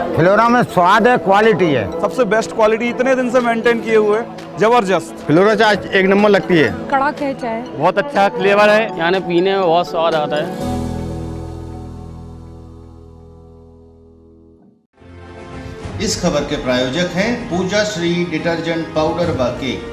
फिलोरा में स्वाद है, क्वालिटी है। सबसे बेस्ट क्वालिटी इतने दिन से मेंटेन किए हुए, जबरदस्त। फिलोरा चाय एक नंबर लगती है। कड़क है चाय, बहुत अच्छा फ्लेवर है, यानी पीने में बहुत स्वाद आता है। इस खबर के प्रायोजक हैं पूजा श्री डिटर्जेंट पाउडर व केक।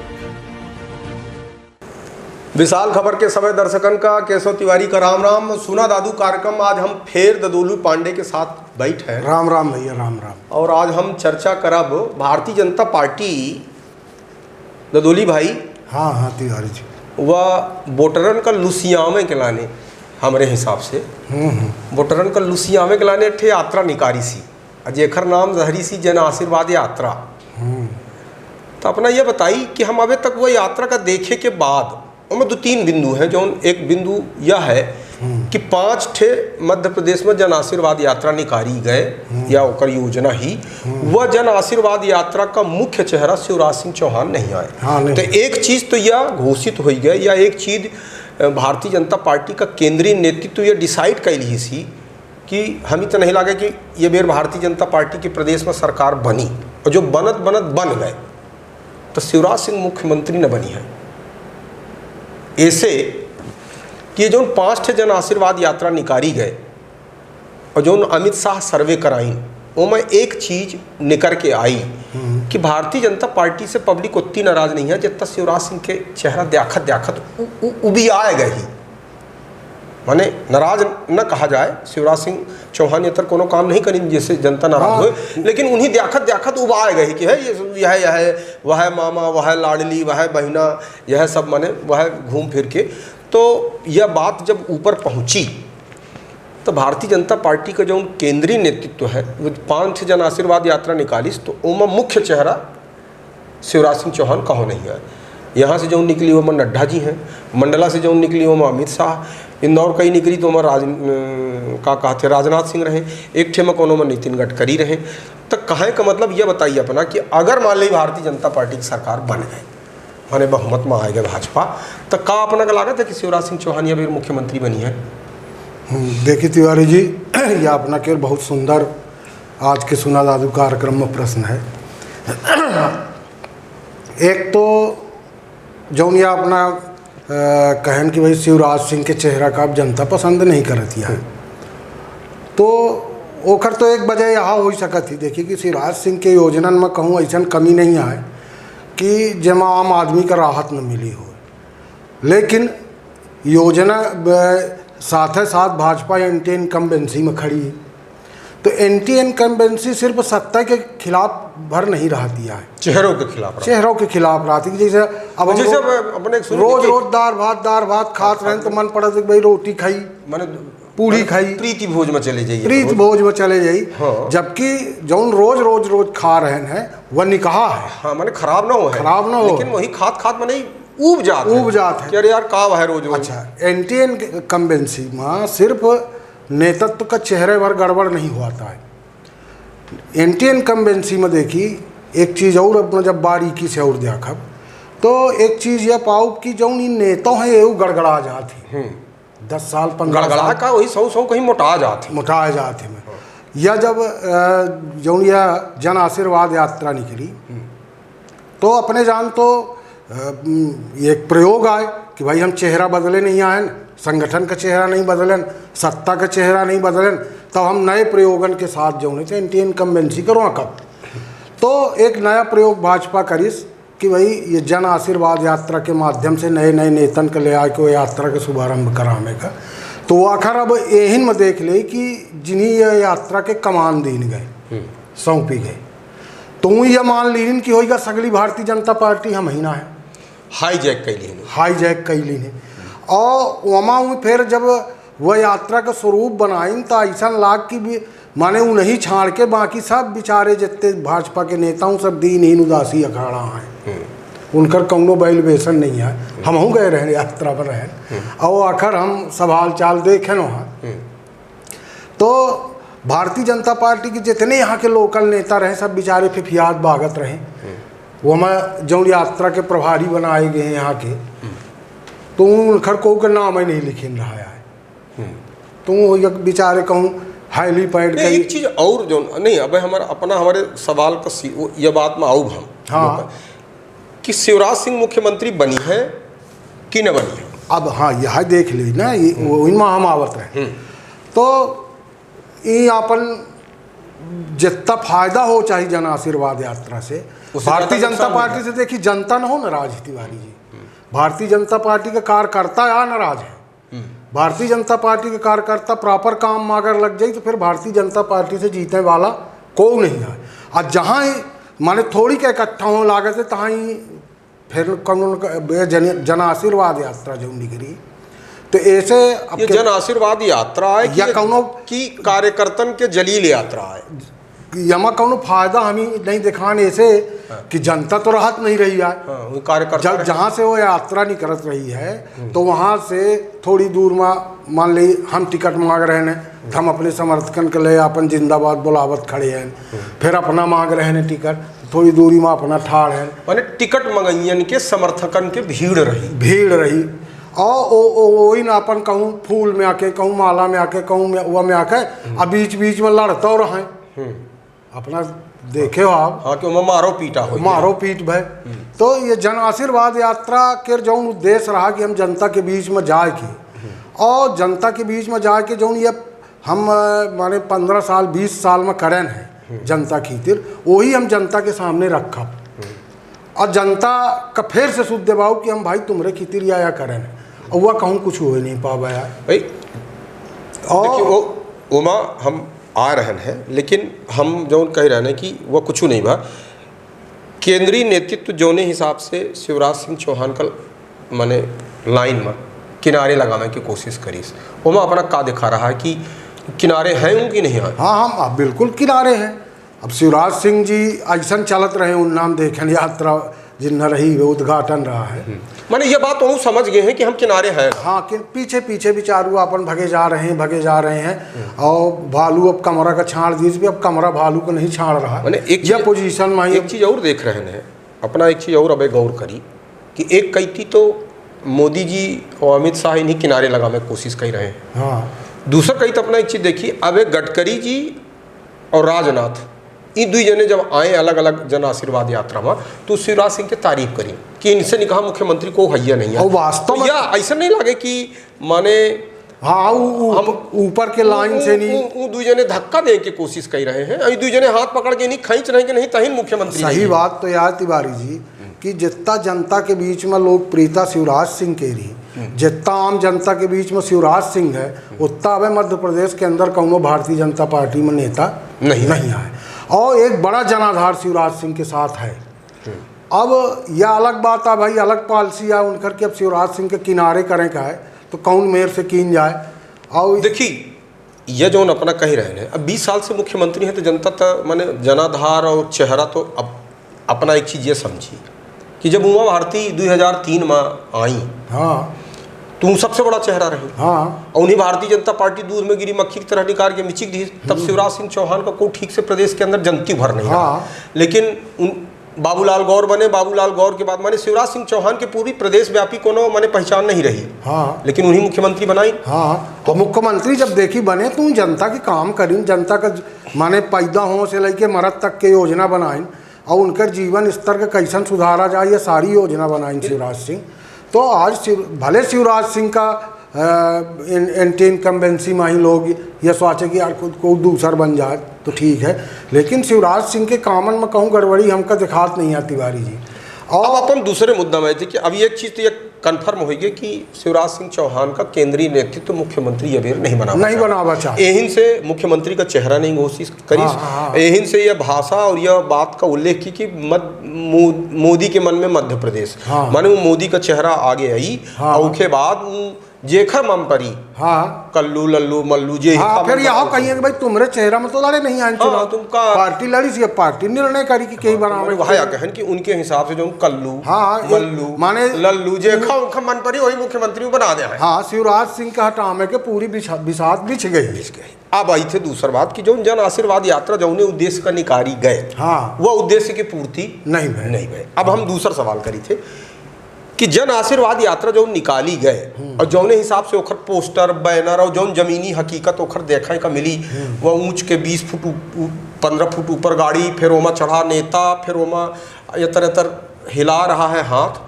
विशाल खबर के समय दर्शकन का केशव तिवारी का राम राम। सुना दादू कार्यक्रम आज हम फिर ददोलू पांडे के साथ बैठे हैं। राम राम भैया, राम राम। और आज हम चर्चा करब भारतीय जनता पार्टी ददोली भाई। हाँ हाँ तिवारी जी, वह वोटरन का लुसियामे के लाने हमारे हिसाब से वोटरन का लुसियामे के लाने एक यात्रा निकारी सी, जेखर नाम जहरी सी जन आशीर्वाद यात्रा। तो अपना यह बताई कि हम अभी तक वह यात्रा का देखे के बाद उनमें 2-3 बिंदु हैं। जो एक बिंदु यह है कि 5 ठे मध्य प्रदेश में जन आशीर्वाद यात्रा निकाली गए या ओकर योजना ही। वह जन आशीर्वाद यात्रा का मुख्य चेहरा शिवराज सिंह चौहान नहीं आए। नहीं। तो एक चीज़ तो यह घोषित हो गई या एक चीज़ भारतीय जनता पार्टी का केंद्रीय नेतृत्व यह डिसाइड कैली सी कि हम ही तो नहीं लगे कि ये बेर भारतीय जनता पार्टी के प्रदेश में सरकार बनी, और जो बनत बन गए तो शिवराज सिंह मुख्यमंत्री न बनी है। ऐसे कि जो 5 ठे जन आशीर्वाद यात्रा निकारी गए और जो अमित शाह सर्वे कराई, उसमें एक चीज निकर के आई कि भारतीय जनता पार्टी से पब्लिक उतनी नाराज नहीं है जितना शिवराज सिंह के चेहरा देखत उबी आए गए ही। माने नाराज न कहा जाए, शिवराज सिंह चौहान ये तर कोनो काम नहीं करी जैसे जनता नाराज हो, लेकिन उन्हीं देखत उबाए गए कि है यह वह मामा, वह लाडली, वह बहिना, यह सब माने वह घूम फिर के। तो यह बात जब ऊपर पहुंची तो भारतीय जनता पार्टी का जो केंद्रीय नेतृत्व है वो 5 जन आशीर्वाद यात्रा निकाली, तो उनमें मुख्य चेहरा शिवराज सिंह चौहान कहो नहीं है। यहाँ से जो निकली वो नड्डा जी हैं, मंडला से जो निकली वो अमित शाह, इंदौर कहीं निकली तो कहते राजनाथ सिंह रहे, एक ठे में कोनो में नितिन गडकरी रहे। तो कहे का मतलब यह बताइए अपना कि अगर मान ली भारतीय जनता पार्टी की सरकार बन गए, माने बहुमत में आएगा भाजपा, तो का अपना का लागत है कि शिवराज सिंह चौहान या फिर मुख्यमंत्री बनी है? देखिए तिवारी जी, यह अपना केवल बहुत सुंदर आज के सुना दादू कार्यक्रम में प्रश्न है। एक तो जो यह अपना कहन कि भाई शिवराज सिंह के चेहरा का अब जनता पसंद नहीं करती है, तो ओकर तो एक वजह यहाँ हो सकती थी। देखिए कि शिवराज सिंह के योजना में कहूँ ऐसा कमी नहीं आए कि जमा आम आदमी का राहत न मिली हो, लेकिन योजना साथ साथ भाजपा एंटी इनकम्बेंसी में खड़ी है। तो एंटी इनकम्बेंसी सिर्फ सत्ता के खिलाफ भर नहीं रहती है, चेहरों के खिलाफ रहती है। जैसे अब जैसे अपने रोज दार भात खात रहे तो मन पड़ा कि भाई रोटी खाई, माने पूड़ी खाई, प्रीति भोज में चले जाइए। हाँ। जबकि जो रोज खा रहे हैं वह निकाह है। हाँ, माने खराब ना हो, लेकिन वही खात में नहीं ऊब जात है। अरे यार का है रोज। अच्छा, एंटी इनकम्बेंसी में सिर्फ नेतृत्व का चेहरे भर गड़बड़ नहीं होता है। एंटी इनकम्बेंसी में देखी एक चीज़ और अपना जब बारीकी से और देखब तो एक चीज़ यह पाओ कि जो नेता है ये गड़गड़ा जाती 10 साल 15 गड़गड़ा का वही सौ कहीं मोटा जाते में। यह जब जो यह जन आशीर्वाद यात्रा निकली तो अपने जान तो एक प्रयोग आए कि भाई हम चेहरा बदले नहीं आए, संगठन का चेहरा नहीं बदलन, सत्ता का चेहरा नहीं बदलन, तब हम नए प्रयोगन के साथ जो थे एंटी इनकम्बेंसी करो कब। तो एक नया प्रयोग भाजपा करीस कि भाई ये जन आशीर्वाद यात्रा के माध्यम से नए नेतन के ले आके वो यात्रा के शुभारंभ कराने का। तो वो आखिर अब यही में देख ले कि जिन्हीं यह यात्रा के कमान दीन गए, सौंपी गए, तो यह मान लीन कि होगा सगली भारतीय जनता पार्टी हम ही ना है, हाईजैक कैली ने। और वमा फिर जब वह यात्रा का स्वरूप बनाई तो ऐसा लाग कि भी माने उन्हीं छाड़ के बाकी सब बेचारे जितने भाजपा के नेताओं सब दीनहीन उदासी अखाड़ा हैं, उनकर कौनो बैल बेसन नहीं है। हम गए रहे यात्रा पर रहे और आखिर हम सवाल चाल देखे न। तो भारतीय जनता पार्टी के जितने यहाँ के लोकल नेता रहे सब बेचारे फिफियात बागत रहे। वो मैं जो यात्रा के प्रभारी बनाए गए हैं यहाँ के, तो उनखर को नाम ही नहीं लिखिन रहा है। तो बेचारे कहूँ हेलीपैड नहीं, एक चीज और जो नहीं, अब हमारे सवाल का ये बात में आऊँ हम हाँ कि शिवराज सिंह मुख्यमंत्री बनी है कि न बनी है। अब हाँ यह देख ली ना, इनमें हम आवत रहे तो ये अपन जितना फायदा हो चाहे जन आशीर्वाद यात्रा से, भारतीय जनता पार्टी से देखी जनता न हो नाराज है तिवारी जी। भारतीय जनता पार्टी के कार्यकर्ता यहाँ नाराज है। भारतीय जनता पार्टी के कार्यकर्ता प्रॉपर काम में अगर लग जाए तो फिर भारतीय जनता पार्टी से जीतने वाला कोई नहीं है। और जहाँ ही माने थोड़ी के इकट्ठा हो लागत है तहाँ ही फिर जन आशीर्वाद यात्रा जो निकली तो ऐसे ये जन आशीर्वाद यात्रा है या कौनो की कार्यकर्तन के जलील यात्रा है। यमा कौनो फायदा हमें नहीं दिखाने ऐसे कि जनता तो राहत नहीं रही है। कार्यकर्ता जहाँ से वो यात्रा निकलत रही है तो वहाँ से थोड़ी दूर में मान ली हम टिकट मांग रहे हैं, हम अपने समर्थकन के लिए अपन जिंदाबाद बुलावत खड़े हैं, फिर अपना मांग रहे हैं टिकट, थोड़ी दूरी में अपना ठाड़ है, माने टिकट मंगैयन के समर्थकन के भीड़ रही और वही ना अपन कहूँ फूल में आके कहूँ माला में आके कहूँ वह में आके अब बीच बीच में लड़ता रहे अपना देखे हो आप। हाँ कि मारो पीट भाई। तो ये जन आशीर्वाद यात्रा के जो उद्देश्य रहा कि हम जनता के बीच में जाए की और जनता के बीच में जाए के जो ये हम माने 15 साल 20 साल में करें हैं जनता खातिर, वही हम जनता के सामने रखा और जनता का फिर से सुध देवाओ कि हम भाई तुमरे खातिर या करें और वह कहूँ कुछ हो नहीं पावा यार भाई। और उमा हम आ रहे हैं लेकिन हम जो कह रहे हैं कि वह कुछ नहीं बा। केंद्रीय नेतृत्व जोने हिसाब से शिवराज सिंह चौहान का माने लाइन में किनारे लगाने की कोशिश करी, उमा अपना का दिखा रहा है कि किनारे हैं कि नहीं है। हाँ हम बिल्कुल किनारे हैं। अब शिवराज सिंह जी ऐसा चलत रहे उन नाम देखें यात्रा जिन रही वो उद्घाटन रहा है, माने ये बात वो समझ गए हैं कि हम किनारे हैं। हाँ कि पीछे पीछे विचारू अपन भगे जा रहे हैं और भालू अब कमरा का छाड़ दीजिए, अब कमरा भालू को नहीं छाड़ रहा। मैंने एक पोजीशन में एक चीज़ और देख रहे हैं अपना, एक चीज़ और अब गौर करी कि एक कहती तो मोदी जी और अमित शाह इन्हीं किनारे लगाने की कोशिश कर रहे हैं। हाँ दूसरा कही तो अपना एक चीज़ देखी, अब गडकरी जी और राजनाथ ये दुई जने जब आए अलग अलग जन आशीर्वाद यात्रा में तो शिवराज सिंह की तारीफ करी कि इनसे निकहा मुख्यमंत्री को हैया नहीं है। वास्तव में ऐसा नहीं लगे कि माने हाँ ऊपर के लाइन से नहीं दुई जने धक्का देने की कोशिश कर रहे हैं, दुई जने हाथ पकड़ के नहीं खींच रहे कि नहीं तही मुख्यमंत्री। सही बात तो यार तिवारी जी कि जितना जनता के बीच में लोकप्रियता शिवराज सिंह के रही, जितना आम जनता के बीच में शिवराज सिंह है उतना अब मध्य प्रदेश के अंदर कौनो भारतीय जनता पार्टी में नेता नहीं आए और एक बड़ा जनाधार शिवराज सिंह के साथ है। अब यह अलग बात है भाई, अलग पॉलिसी है उनकर कि अब शिवराज सिंह के किनारे करें का है तो कौन मेयर से कीन जाए। और देखिए ये जो अपना कह रहे हैं अब 20 साल से मुख्यमंत्री हैं तो जनता तो माने जनाधार और चेहरा तो अब अपना एक चीज़ ये समझी कि जब उमा भारती 2003 में आई हाँ तो सबसे बड़ा चेहरा रही। हाँ और उन्हीं भारतीय जनता पार्टी दूध में गिरी मक्खी की तरह निकाल के मिचिक दी, तब शिवराज सिंह चौहान का कोई ठीक से प्रदेश के अंदर जनती भर नहीं रहा। लेकिन बाबूलाल गौर बने, बाबूलाल गौर के बाद माने शिवराज सिंह चौहान के पूरी प्रदेश व्यापी कोनो माने पहचान नहीं रही। हाँ लेकिन उन्हीं मुख्यमंत्री बनाई। हाँ तो मुख्यमंत्री जब देखी बने तो जनता के काम करी, जनता का माने पैदा हो से लेके मरद तक के योजना बनाई और उनकर जीवन स्तर का कैसन सुधारा जाए ये सारी योजना बनाई शिवराज सिंह। तो आज भले शिवराज सिंह का एंटी इनकम्बेंसी में ही लोग ये सोचे कि यार खुद को दूसर बन जाए तो ठीक है, लेकिन शिवराज सिंह के कामन में कहूँ गड़बड़ी हमका दिखात नहीं है तिवारी जी। और अब अपन दूसरे मुद्दा में थे कि अब एक चीज़ तो ये कन्फर्म हो गई कि शिवराज सिंह चौहान का केंद्रीय नेतृत्व मुख्यमंत्री अभी नहीं बनावा चाहे। एहिन से मुख्यमंत्री का चेहरा नहीं घोषित करी, एहिन से यह भाषा और यह बात का उल्लेख की कि मोदी के मन में मध्य प्रदेश माने वो मोदी का चेहरा आगे आई और उसके बाद जेखर मम परी कल्लू लल्लू मल्लू जे फिर यहाँ कहिए कि भाई तुम्हारे चेहरा में तो लड़े नहीं आए चुनाव, तुमका पार्टी लड़ी सी पार्टी निर्णय करी कि कहीं बनावे वहां कहन कि उनके हिसाब से जो कल्लू मल्लू माने लल्लू जेखा उनका मन परी वही मुख्यमंत्री बना दे। हाँ शिवराज सिंह का हटामे के पूरी बिसात बिछ गई। अब आई थे दूसरा बात कि जो जन आशीर्वाद यात्रा जो उद्देश्य का निकारी गए वह उद्देश्य की पूर्ति नहीं भय। अब हम दूसरा सवाल करी थे कि जन आशीर्वाद यात्रा जो निकाली गए और जौने हिसाब से ओखर पोस्टर बैनर और जौन जमीनी हकीकत ओखर देखे का मिली, वह ऊंच के 20 फुट 15 फुट ऊपर गाड़ी, फिर ओमा चढ़ा नेता, फिर ओमा यतर हिला रहा है हाथ।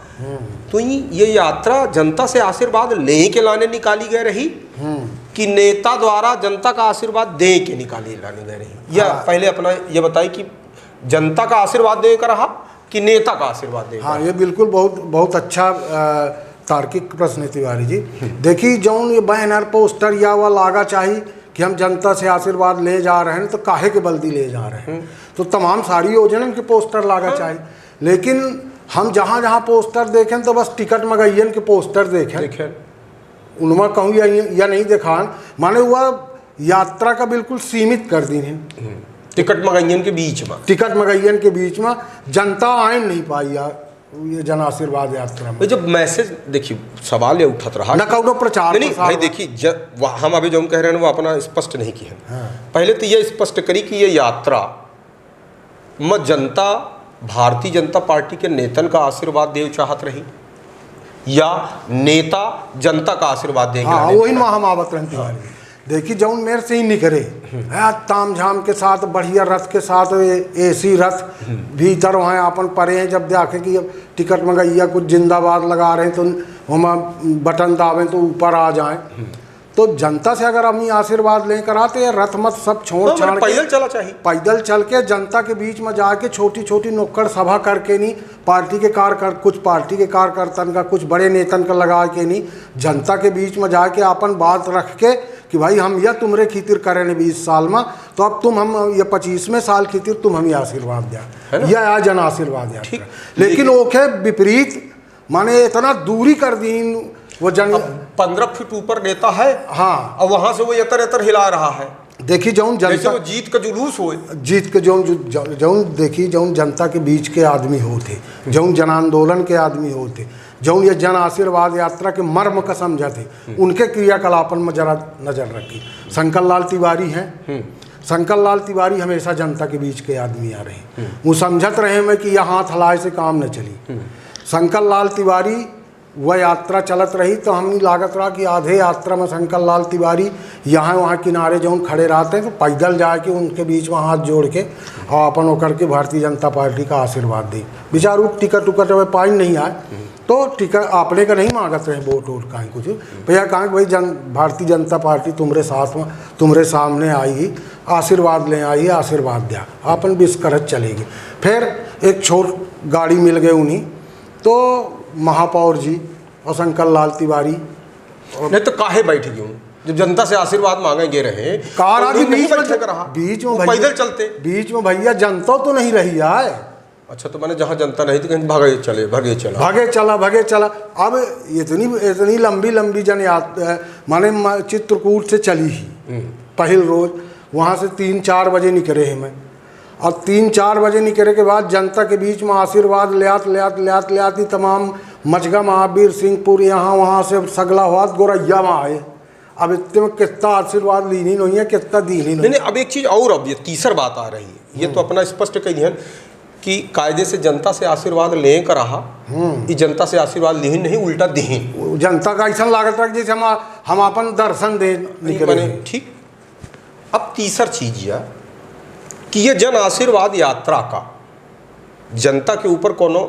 तो ये यात्रा जनता से आशीर्वाद ले के लाने निकाली गई रही कि नेता द्वारा जनता का आशीर्वाद दे के लाने गई रही, या पहले अपना ये बताइए कि जनता का आशीर्वाद दे कर रहा कि नेता का आशीर्वाद दे? हाँ, ये बिल्कुल बहुत अच्छा तार्किक प्रश्न है तिवारी जी। देखिए जौन ये बैनर पोस्टर या वह लागा चाहिए कि हम जनता से आशीर्वाद ले जा रहे हैं, तो काहे के बल्दी ले जा रहे हैं, तो तमाम सारी योजना के पोस्टर लागा चाहिए। लेकिन हम जहाँ जहाँ पोस्टर देखें तो बस टिकट मगैयन के पोस्टर देखें, उनमें कहूँ या नहीं दिखान, माने वह यात्रा का बिल्कुल सीमित कर दी है। टिकट मगैयन के बीच में, टिकट मगैयन के बीच में जनता आइन नहीं पाई यार ये जन आशीर्वाद यात्रा में। जब मैसेज देखिए सवाल ये उठत रहा न कौनो प्रचार नहीं भाई, देखिए हम अभी जो कह रहे हैं वो अपना स्पष्ट नहीं किए। हाँ। पहले तो ये स्पष्ट करी कि ये यात्रा में जनता भारतीय जनता पार्टी के नेतन का आशीर्वाद देव चाहत रही या नेता जनता का आशीर्वाद देंगे? हाँ, वही में हम आवत रहती है। देखिए जौन मेरे से ही निकले ताम झाम के साथ, बढ़िया रथ के साथ, एसी रथ भीतर वहाँ अपन परे हैं, जब देखे कि अब टिकट मंगाइया कुछ जिंदाबाद लगा रहे हैं तो हम बटन दाबें तो ऊपर आ जाएं। तो जनता से अगर हम आशीर्वाद लेकर आते हैं, रथ मत सब छोड़ छाड़ के पैदल चला चाहिए, पैदल चल के जनता के बीच में जाके छोटी छोटी नुक्कड़ सभा करके नहीं, पार्टी के कुछ पार्टी के कार्यकर्तन का, कुछ बड़े नेतन का लगा के नहीं, जनता के बीच में जाके अपन बात रख के कि भाई हम यह तुमरे खीतिर करें 20 साल में, तो अब तुम हम ये 25वें साल खीतिर तुम हमें आशीर्वाद दिया, यह जन आशीर्वाद दिया। लेकिन ओके विपरीत माने इतना दूरी कर दी वो जन 15 फीट ऊपर नेता है। हाँ, और वहां से वो यतर हिला रहा है। देखिए जौन जनता वो जीत का जुलूस हो, जीत के जौन देखिए जौन जनता के बीच के आदमी होते, जौन जन आंदोलन के आदमी होते, जौन ये जन आशीर्वाद यात्रा के मर्म का समझते, उनके क्रियाकलापन में जरा नजर रखी। शंकर लाल तिवारी हैं, शंकर लाल तिवारी हमेशा जनता के बीच के आदमी आ रहे, वो समझत रहे में कि यह हाथ हलाए से काम न चली। शंकर लाल तिवारी वह यात्रा चलत रही तो हम लागत रहा कि आधे यात्रा में शंकर लाल तिवारी यहाँ वहाँ किनारे जौन खड़े रहते हैं, तो पैदल जाके उनके बीच में हाथ जोड़ के और अपन होकर के भारतीय जनता पार्टी का आशीर्वाद दी। बेचारू टिकट उकट में पाई नहीं आए तो टिकट आपने का नहीं मांगत रहे, वोट वोट कहीं कुछ भैया कहाँ भाई भारतीय जनता पार्टी तुम्हारे साथ में तुम्हारे सामने आई, आशीर्वाद ले आई, आशीर्वाद दिया, अपन बिस करत चलेगी। फिर एक छोट गाड़ी मिल गई उन्हीं, तो महापौर जी और शंकर लाल तिवारी नहीं तो काहे बैठ गए जब जनता से आशीर्वाद मांगे रहे, कार आगे बीच में पैदल चलते, बीच में भैया जनता तो नहीं रही है। अच्छा, तो मैंने जहाँ जनता नहीं थी कहीं भागे चला। अब इतनी लंबी जन यात्रा माने चित्रकूट से चली ही पहल रोज, वहाँ से 3-4 बजे निकले हैं मैं, और 3-4 बजे निकले के बाद जनता के बीच में आशीर्वाद ले ही तमाम मचगा महावीर सिंहपुर यहाँ वहाँ से सगला हुआ गोरैया में आए। अब इतने में कितना आशीर्वाद ली नहीं है, कितना दी नहीं। अब एक चीज़ और, अब ये तीसरी बात आ रही है, ये तो अपना स्पष्ट कही है कि कायदे से जनता से आशीर्वाद ले कर रहा, ये जनता से आशीर्वाद ली नहीं, उल्टा दी। जनता का ऐसा लागत रहा जैसे हम अपन दर्शन दे निकले। ठीक। अब तीसरी चीज यह कि ये जन आशीर्वाद यात्रा का जनता के ऊपर कोनो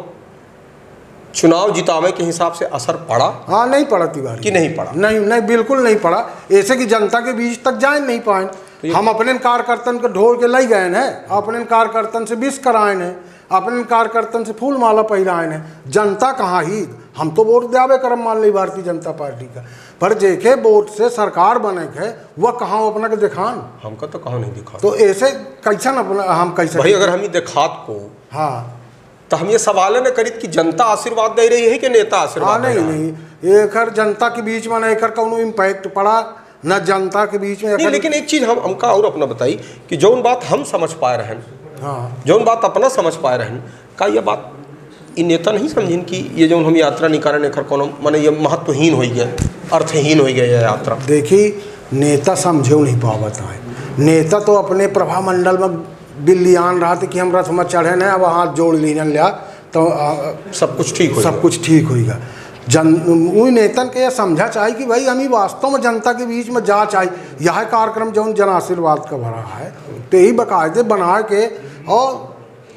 चुनाव जितावे के हिसाब से असर पड़ा? हाँ, नहीं पड़ा तिवारी कि नहीं पड़ा? नहीं बिल्कुल नहीं पड़ा। ऐसे कि जनता के बीच तक जा नहीं पाए। तो हम अपने कार्यकर्तन को ढोल के लाई गए हैं, अपने कार्यकर्तन से विश कराए हैं, अपने कार्यकर्तन से फूल माला पहिराए हैं। जनता कहाँ ही, हम तो वोट देवे करम मान ली भारतीय जनता पार्टी का, पर जेके वोट से सरकार बने के वह कहाँ अपना के दिखान, हमका तो कहाँ नहीं दिखा। तो ऐसे कैसा अपना हम कैसे भाई, अगर हम ही दिखात को, हाँ, तो हम ये सवाल न करित कि जनता आशीर्वाद दे रही है कि नेता आशीर्वाद? नहीं, एकर जनता के बीच में एकर कौनो इम्पैक्ट पड़ा न जनता के बीच में। लेकिन एक चीज हमका और अपना बताई कि जौन बात हम समझ पाए रहन, हाँ, जौन बात अपना समझ पाए रहन, का यह बात इ नेता नहीं समझिन कि ये जो हम यात्रा निकाले एकर कोनो माने ये महत्वहीन हो गया, अर्थहीन हो गया ये यात्रा? देखिए, नेता समझे नहीं पावत है। नेता तो अपने प्रभामंडल में बिल्ली आन रहा था कि हम रथ में चढ़े न, अब हाथ जोड़ लीन लिया तो सब कुछ ठीक हो सब कुछ ठीक होगा। वही नेतन के यह समझा चाहिए कि भाई हमें वास्तव में जनता के बीच में जा चाहिए। यह कार्यक्रम जो जन आशीर्वाद का भरा है तो यही बाकायदे बना के और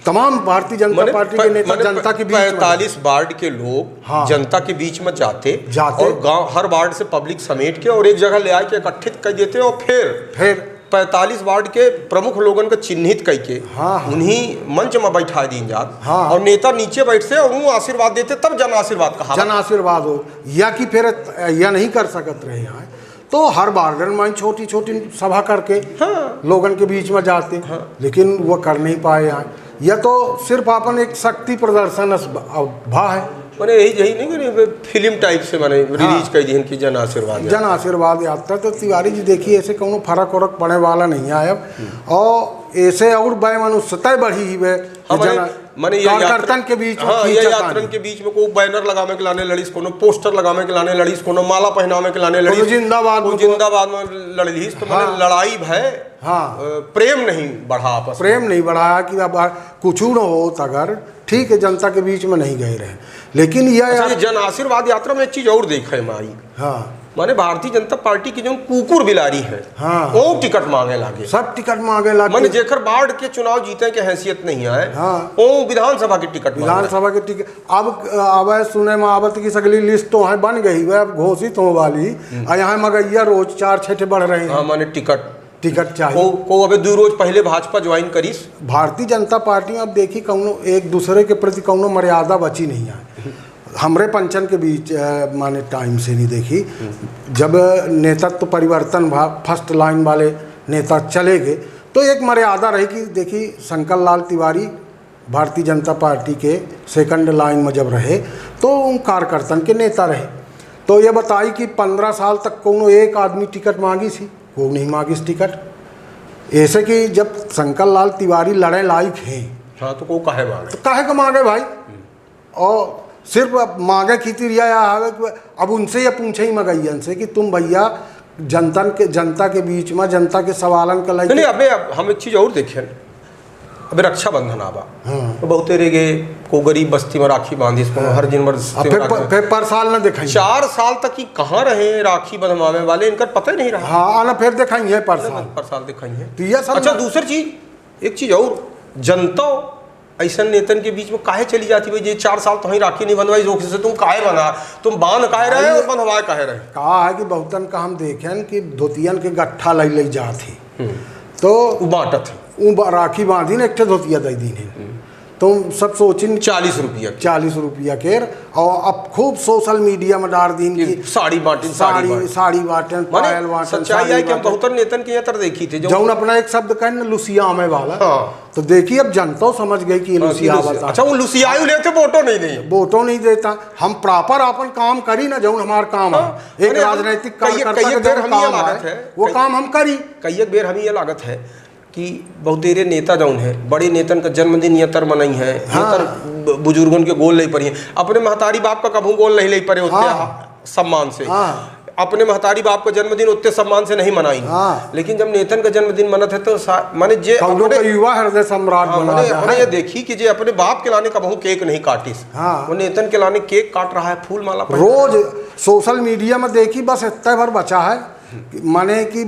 तमाम भारतीय जनता पार्टी के नेता जनता के बीच 45 वार्ड के लोग हाँ। जनता के बीच में जाते और गांव हर वार्ड से पब्लिक समेट के और एक जगह ले आके इकट्ठित कर देते और फिर 45 वार्ड के प्रमुख लोगन का चिन्हित करके उन्हीं मंच में बैठा दी जात और नेता नीचे बैठते और वो आशीर्वाद देते, तब जन आशीर्वाद कहा। जन आशीर्वाद हो या कि फिर यह नहीं कर सकत रहे हैं तो हर बार में छोटी छोटी सभा करके लोगन के बीच में जाते, लेकिन वह कर नहीं पाए यहाँ। यह तो सिर्फ अपन एक शक्ति प्रदर्शन भा है। मैंने यही नहीं कि फिल्म टाइप से मैंने रिलीज कर दी कि जन आशीर्वाद यात्रा। तो तिवारी जी देखिए ऐसे कोनो फर्क वरक पड़ने वाला नहीं है अब, और ऐसे और वैमनुष्यता बढ़ी ही वे कार्यकर्तन के बीच में ये यात्रन के बीच में को बैनर लगावे के लाने लड़ीस, कोनो पोस्टर लगावे के लाने लड़ीस, कोनो माला पहनावे के लाने लड़ीस, जिंदाबाद में लड़ीस। तो मैंने लड़ाई भय प्रेम नहीं बढ़ा, आपस प्रेम नहीं बढ़ाया कि अब कुछ न हो अगर ठीक है जनता के बीच में नहीं गए रहे। लेकिन यह जन आशीर्वाद यात्रा में एक चीज और देखा है माई, माने भारतीय जनता पार्टी की जो कुकुर बिलारी है वो टिकट मांगे लागे, सब टिकट मांगे लागे। माने जेकर वार्ड के चुनाव जीते के हैसियत नहीं आए वो विधानसभा के टिकट, विधानसभा के टिकट। अब सुने में आवत की सगली लिस्ट तो है बन गई वह घोषित हो वाली, यहाँ मगैया रोज 4-6 बढ़ रहे हैं। माने टिकट चाहिए को अबे 2 रोज पहले भाजपा ज्वाइन करीस। भारतीय जनता पार्टी में अब देखी कौनो एक दूसरे के प्रति कौनो मर्यादा बची नहीं है। हमरे पंचन के बीच माने टाइम से नहीं देखी, जब नेतृत्व परिवर्तन फर्स्ट लाइन वाले नेता चले गए तो एक मर्यादा रही कि देखी शंकर लाल तिवारी भारतीय जनता पार्टी के सेकंड लाइन में जब रहे तो उन कार्यकर्तन के नेता रहे। तो ये बताई कि 15 साल तक कोनो एक आदमी टिकट मांगी थी, वो नहीं मांगी टिकट। ऐसे कि जब शंकर लाल तिवारी लड़े लायक हैं तो को काहे मांगे, तो काहे का मांगे भाई। और सिर्फ मांगे खीती रिया अब उनसे या पूछे ही मगैयन से कि तुम भैया जनता के बीच में जनता के सवालन का नहीं। अबे अब हम एक चीज और देखें, अबे रक्षाबंधन आवा तो बहुत रे को गरीब बस्ती में राखी बांधी हर फिर पर साल न दिखाई 4 साल तक ही कहाँ रहे राखी बंधवावे वाले, इनका पता ही नहीं रहा। हाँ फिर दिखाई पर साल दिखाई है। तो अच्छा दूसरी चीज, एक चीज और, जनता ऐसा नेतन के बीच में काहे चली जाती भाई, ये 4 साल तो ही राखी नहीं बंधवाई रोक से, तुम काहे बना, तुम बांध काहे रहे और बंधवाए काहे रहे। कहा है कि बहुतन का हम देखें कि धोतियन के गट्ठा ले जाती तो बांटत राखी बांधी ने एक धोतिया दे दी है तो सब सोचिन 40 रुपया के। और अब खूब सोशल मीडिया में डाल दी कि साड़ी बांटन साड़ी बांटन पायल बांटन। सच्चाई है कि हम बहुत नेतन के यहाँ देखी थी जो अपना एक शब्द कहने लुसिया में वाला। तो देखिए अब जनता समझ गई कि लुसिया बता। अच्छा वो लुसियायु लेते वोटो नहीं देता। हम प्रॉपर अपन काम करी ना जो हमारा काम है, एक राजनीतिक वो काम हम करी। कई बेर हम ये लागत है कि बहुत देरे नेता जौन है बड़े नेतन का जन्मदिन यतर मनाई है, यतर बुजुर्गन के गोल नहीं पड़ी है, अपने महतारी बाप का कभी गोल नहीं ले पड़े उतने सम्मान से, अपने महतारी बाप का जन्मदिन उतने सम्मान से नहीं मनाई। लेकिन जब नेतन का जन्मदिन मनत है तो माने जे युवा हृदय सम्राट मैंने ये देखी कि जे अपने बाप के लाने कबहू केक नहीं काटिस, वो नेतन के लाने केक काट रहा है, फूल माला रोज सोशल मीडिया में देखी। बस इतना भर बचा है माने कि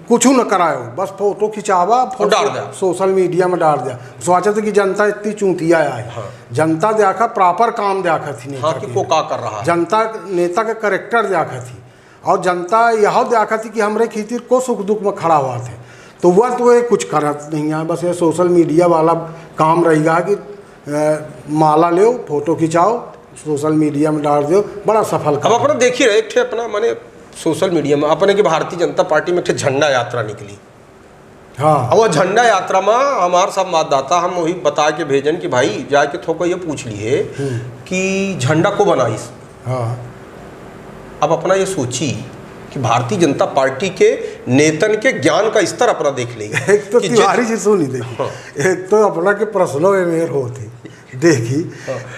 कुछ न करायो, बस फोटो खिंचावा डाल दिया सोशल मीडिया में डाल दिया। सोचा था कि जनता इतनी चूंतिया है। जनता देखा प्रॉपर काम देखा थी नेता कि को का कर रहा है, जनता नेता के करेक्टर देखा थी और जनता यह देखा थी कि हमरे खीतिर को सुख दुख में खड़ा हुआ थे। तो वह तो ये कुछ करत नहीं है, बस ये सोशल मीडिया वाला काम रहेगा कि माला लो फोटो खिंचाओ सोशल मीडिया में डाल दो, बड़ा सफल। अब अपना देखिए रहे थे अपना माने सोशल मीडिया में अपने की भारतीय जनता पार्टी में एक झंडा यात्रा निकली। और वह झंडा यात्रा में हमारे संवाददाता हम वही बता के भेजन कि भाई जाके थोड़ा ये पूछ लिए कि झंडा को बनाइस। अब अपना ये सोची कि भारतीय जनता पार्टी के नेतन के ज्ञान का स्तर अपना देख लेंगे। एक तो तिवारी जी सुनी देखी, एक तो अपना के प्रश्नों में होती देखी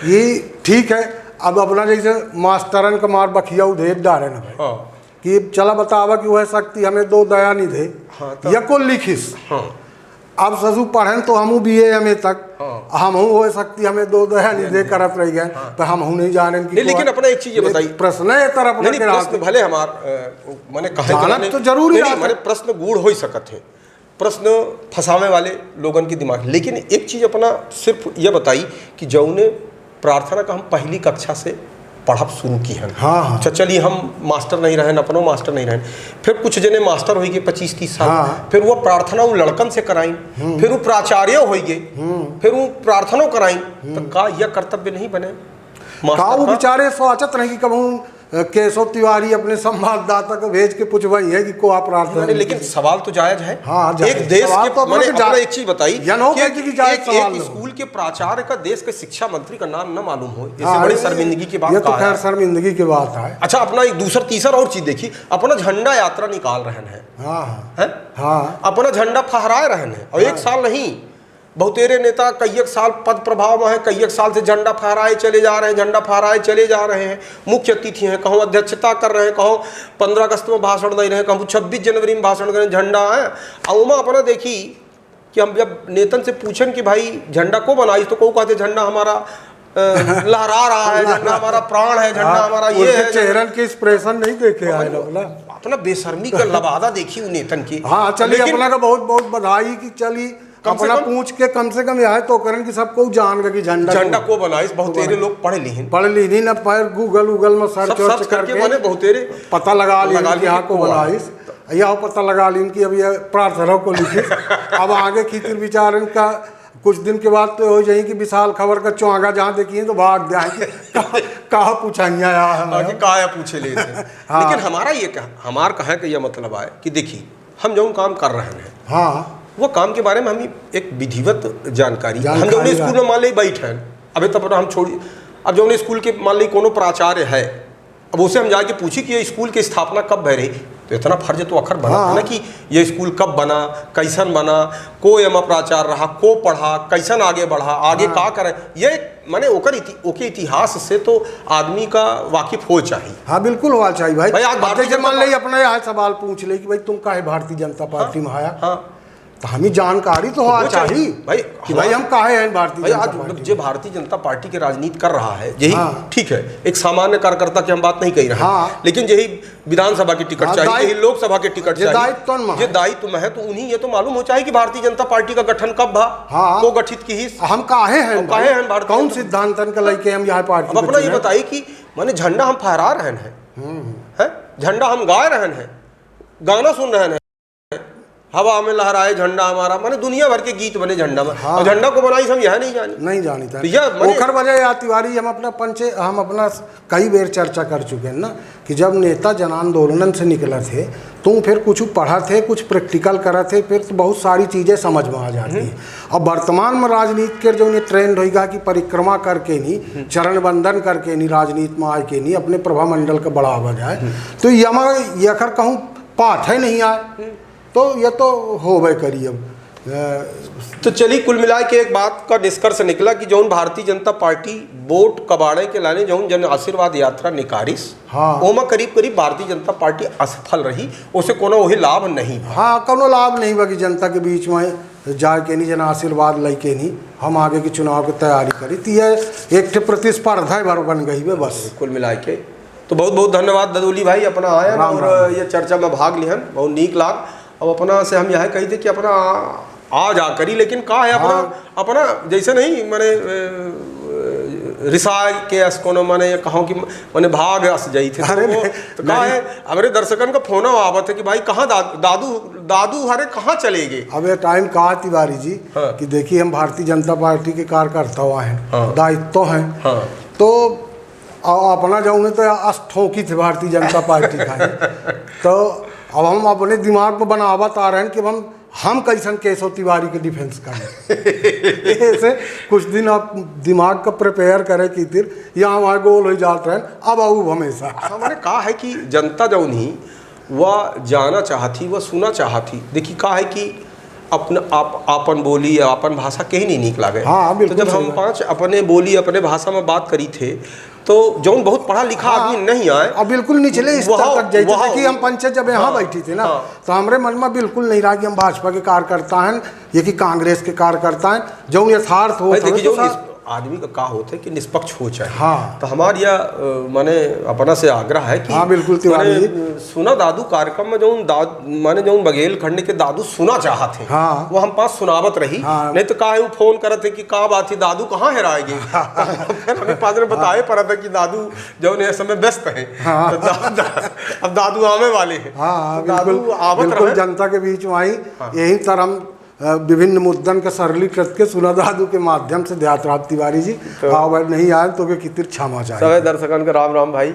ये ठीक है। अब अपना जैसे मास्टरन का मार बखिया उधेर डाले न भाई कि चला बतावा कि वह शक्ति हमें 2 दया निधे या को लिखिस। अब ससु पढ़न तो हमू BA MA तक हम हो सकती हमें दो दया नहीं दे करत रह गए तो हम नहीं जाने नहीं, लेकिन अपना एक चीज ये बताइए, प्रश्न है तरफ नहीं प्रश्न भले हमार मैंने कहा जानत तो जरूरी नहीं, मैंने प्रश्न गूढ़ हो ही सकत है, प्रश्न फंसावे वाले लोगन के दिमाग। लेकिन एक चीज अपना सिर्फ ये बताई कि जौने प्रार्थना का हम पहली कक्षा से पढ़ब शुरू की है। हाँ। चलिए हम मास्टर नहीं रहे, अपनो मास्टर नहीं रहे, फिर कुछ जने मास्टर हो गए 25-30 साल। हाँ। फिर वो प्रार्थना वो लड़कन से कराई, फिर वो प्राचार्य हो गए, फिर वो प्रार्थना कराई। तो का यह कर्तव्य नहीं बने का वो बेचारे सोचत नहीं कि कब केशव तिवारी अपने संवाददाता को भेज के पूछवाई है कि को आप प्रार्थना। लेकिन सवाल तो जायज है। हाँ, एक देश के तो मैंने अपना एक चीज बताई कि एक स्कूल के प्राचार्य का देश के शिक्षा मंत्री का नाम न मालूम हो, इससे बड़ी शर्मिंदगी की बात। ये तो खैर शर्मिंदगी की बात है। अच्छा, अपना एक दूसरा तीसरा और चीज देखिए, अपना झंडा यात्रा निकाल रहे हैं। हाँ, अपना झंडा फहराए रहे हैं, और एक साल नहीं, बहुतेरे नेता कई एक साल पद प्रभाव में है, कई एक साल से झंडा फहराए चले जा रहे हैं, झंडा फहराए चले जा रहे हैं। मुख्य अतिथि हैं, कहूँ अध्यक्षता कर रहे हैं, कहूँ 15 अगस्त में भाषण दे रहे हैं, कहूँ 26 जनवरी में भाषण दे रहे हैं, झंडा है। और उमा अपना देखी कि हम जब नेतन से पूछन कि भाई झंडा को बनाई, तो को कहते झंडा हमारा लहरा रहा है, झंडा हमारा प्राण है, झंडा हमारा ये है। चेहरे के एक्सप्रेशन नहीं देखे आए अपना बेशर्मी का लबादा देखी नेतन की। हाँ, चलिए अपना का बहुत बहुत बधाई कि चली अपना पूछ के कम से कम यह तो करें कि सबको जान गए कि झंडा को बनाई। बहुतेरे लोग पढ़ ली ना, पर गूगल में सर्च करके मैंने बहुतेरे पता लगा ली यहाँ को बनाई, यह पता लगा ली कि अब यह प्रार्थना को लिखी। अब आगे खींच विचारन का कुछ दिन के बाद तो हो जाए कि विशाल खबर का चौंगा जहाँ देखिए तो भाग जाए कहा पूछाइया कहा पूछे ले। लेकिन हमारा ये क्या, हमार कहा का यह मतलब है कि देखिए हम जो काम कर रहे हैं, हाँ, वो काम के बारे में हम एक विधिवत जानकारी हम जो स्कूल में मान ली बैठे हैं, अभी तब हम छोड़ी, अब जो स्कूल के मान ली कोनो प्राचार्य है, अब उसे हम जाके पूछी कि ये स्कूल की स्थापना कब भय रही, तो इतना फर्ज तो अखर बना है ना कि ये स्कूल कब बना, कैसन बना, को एम प्राचार्य रहा, को पढ़ा, कैसन आगे बढ़ा, आगे का करे, ये माने ओके इतिहास से तो आदमी का वाकिफ हो चाहिए। हाँ, बिल्कुल होना चाहिए भाई। आज भारतीय मान ली अपना यहाँ सवाल पूछ ले कि भाई तुम काहे भारतीय जनता पार्टी में आया, तो हमें जानकारी तो होना चाहिए भाई कि भाई हम काहे हैं भारतीय जनता पार्टी। जो भारतीय जनता पार्टी की राजनीति कर रहा है यही ठीक है, एक सामान्य कार्यकर्ता की हम बात नहीं कह रहे हैं, लेकिन यही विधानसभा की टिकट चाहिए, यही लोकसभा की टिकट चाहिए, ये दायित्व में है, तो उन्हीं ये तो मालूम हो चाहिए कि भारतीय जनता पार्टी का गठन कब भा, को गठित की, हम काहे हैं, कौन सिद्धांतन का लेके हम यहाँ पार्टी। अपना ये बताइए कि माने झंडा हम फहरा रहे हैं, झंडा हम गा रहे हैं, गाना सुन रहे हैं, हवा में लहराए झंडा हमारा, माने दुनिया भर के गीत बने झंडा में। और झंडा को बनाई हम यह नहीं जानी था। तो ओखर वजह या तिवारी हम अपना कई बार चर्चा कर चुके हैं ना कि जब नेता जन आंदोलन से निकला थे तुम फिर कुछ पढ़ा थे, कुछ प्रैक्टिकल करा थे, फिर तो बहुत सारी चीज़ें समझ में आ जाती हैं। अब वर्तमान में राजनीति के जो ट्रेंड होगा कि परिक्रमा करके नहीं, चरण बंधन करके नहीं, राजनीति में आए के नहीं अपने प्रभा मंडल का बढ़ावा जाए, तो ये हमारा ये अखर कहूँ पाठ है नहीं आए, तो ये तो हो भाई करिए। अब तो चलिए कुल मिला के एक बात का निष्कर्ष निकला कि जौन भारतीय जनता पार्टी वोट कबाड़े के लाने जौन जन आशीर्वाद यात्रा निकारिस, ओमा करीब भारतीय जनता पार्टी असफल रही, उसे कोनो वही लाभ नहीं। हाँ, कोनो लाभ नहीं बाकी जनता के बीच में जाके नहीं, जन आशीर्वाद लेके नहीं हम आगे की चुनाव की तैयारी करी, तो ये एक प्रतिस्पर्धा बन गई है बस। कुल मिला के तो बहुत बहुत धन्यवाद ददोली भाई, अपना आया और ये चर्चा में भाग लिहन, बहुत नीक लाग। अब अपना से हम यह कही थे कि अपना आ जा करी, लेकिन का है अपना जैसे नहीं माने रिसाय के अस कोनो माने कहूँ कि माने भाग अस जाई थे, तो का है हमारे दर्शकन का फोन आवत है कि भाई कहाँ दादू हरे कहाँ चले गए। अब ये टाइम कहा तिवारी जी कि देखिए हम भारतीय जनता पार्टी के कार्यकर्ता हैं, दायित्व हैं, तो अपना जाऊँ तो ठोकी थे भारतीय जनता पार्टी का, तो अब हम अपने दिमाग को बनावत आ रहे हैं कि हम कैसन केशव तिवारी के डिफेंस करें। ऐसे कुछ दिन आप दिमाग का प्रिपेयर करें कि फिर यहाँ वहाँ गोल हो जाते हैं। अब आऊ हमेशा मैंने कहा है कि जनता जो नहीं वह जाना चाहती, वह सुना चाहती। देखिए कहा है कि आपन बोली या आपन भाषा के ही नहीं निक लागे। हाँ, तो बिल्कुल जब सही हम बात। 5 अपने बोली अपने भाषा में बात करी थे तो जौन बहुत पढ़ा लिखा आदमी नहीं आए अब बिल्कुल निचले स्तर तक जाते थे कि हम पंचायत जब यहाँ हाँ, बैठी थी ना, हाँ। तो हमारे मन में बिल्कुल नहीं रहा कि हम भाजपा के कार्यकर्ता हैं ये कि कांग्रेस के कार्यकर्ता हैं। जो यथार्थ हो देखिए जो आदमी का होता है कि निष्पक्ष हो चाहे। हाँ। तो हमार यह माने अपना से आग्रह है कि हाँ, बिल्कुल तिवारी जी। सुना दादू कार्यक्रम में जो माने जो बघेल खंड के दादू सुना चाहत थे, हाँ। वो हम पास सुनावत रही। हाँ। नहीं तो काहे वो फोन करत थे कि का बात थी दादू कहाँ हेराएगी। फिर हमें पास में बताए पड़ा था कि दादू जो ने समय व्यस्त है। हाँ। तो अब दादू आने वाले हैं। हाँ, तो दादू बिल्कुल आवत बिल्कुल रहे। जनता के बीच में आई। यही तरह हम विभिन्न मुद्दन का सरलीकृत के सुना दादू के माध्यम से देहात राज तिवारी जी आओ भाई नहीं आए तो कितनी क्षमा चाहिए। सभी दर्शकों का राम राम भाई।